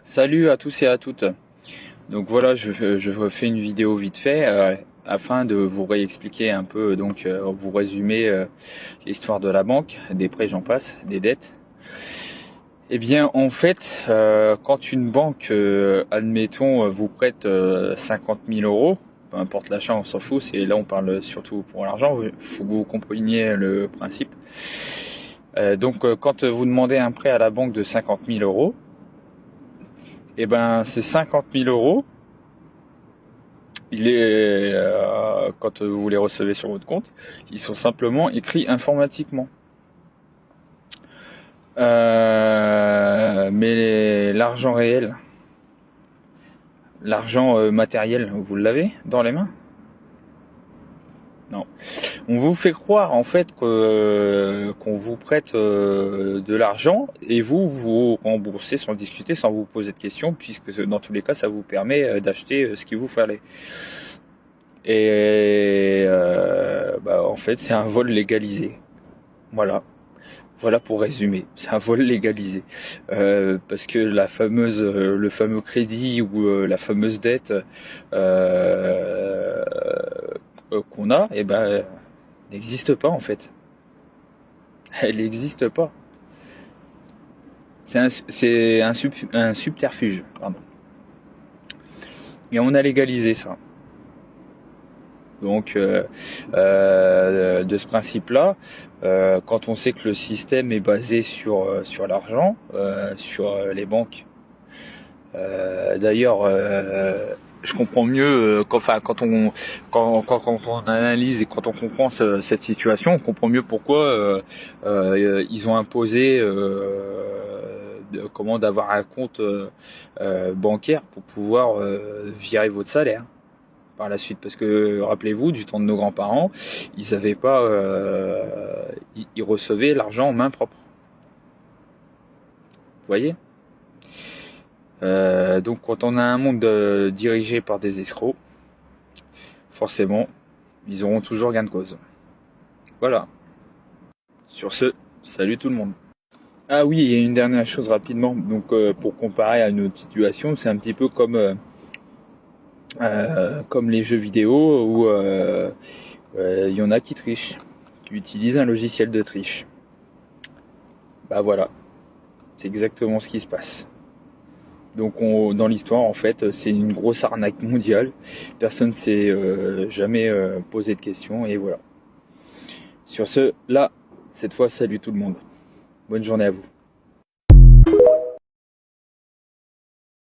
Salut à tous et à toutes. Donc voilà, je vous fais une vidéo vite fait afin de vous réexpliquer un peu, vous résumer l'histoire de la banque, des prêts, j'en passe, des dettes. Eh bien, en fait, quand une banque, admettons, vous prête 50 000 euros, peu importe l'achat, on s'en fout, c'est là on parle surtout pour l'argent, il faut que vous compreniez le principe. Quand vous demandez un prêt à la banque de 50 000 euros, et ben ces 50 000 euros, quand vous les recevez sur votre compte, ils sont simplement écrits informatiquement. Mais l'argent réel, l'argent matériel, vous l'avez dans les mains? Non. On vous fait croire en fait qu'on vous prête de l'argent et vous remboursez sans discuter, sans vous poser de questions, puisque dans tous les cas, ça vous permet d'acheter ce qu'il vous fallait. En fait, c'est un vol légalisé. Voilà. Voilà pour résumer, c'est un vol légalisé. Parce que le fameux crédit ou la fameuse dette qu'on a, n'existe pas en fait. Elle n'existe pas. Un subterfuge, pardon. Et on a légalisé ça. Donc, de ce principe-là, quand on sait que le système est basé sur l'argent, sur les banques. D'ailleurs, je comprends mieux quand on analyse et quand on comprend cette situation, on comprend mieux pourquoi ils ont imposé d'avoir un compte bancaire pour pouvoir virer votre salaire par la suite, parce que rappelez-vous du temps de nos grands-parents, ils avaient pas ils recevaient l'argent en main propre, vous voyez. Donc quand on a un monde dirigé par des escrocs, forcément ils auront toujours gain de cause. Voilà. Sur ce, salut tout le monde. Ah oui, il y a une dernière chose rapidement, donc pour comparer à une autre situation, c'est un petit peu comme les jeux vidéo où il y en a qui trichent, qui utilisent un logiciel de triche. Bah voilà, c'est exactement ce qui se passe. Donc dans l'histoire, en fait, c'est une grosse arnaque mondiale. Personne ne s'est jamais posé de questions et voilà. Sur ce, là, cette fois, salut tout le monde. Bonne journée à vous.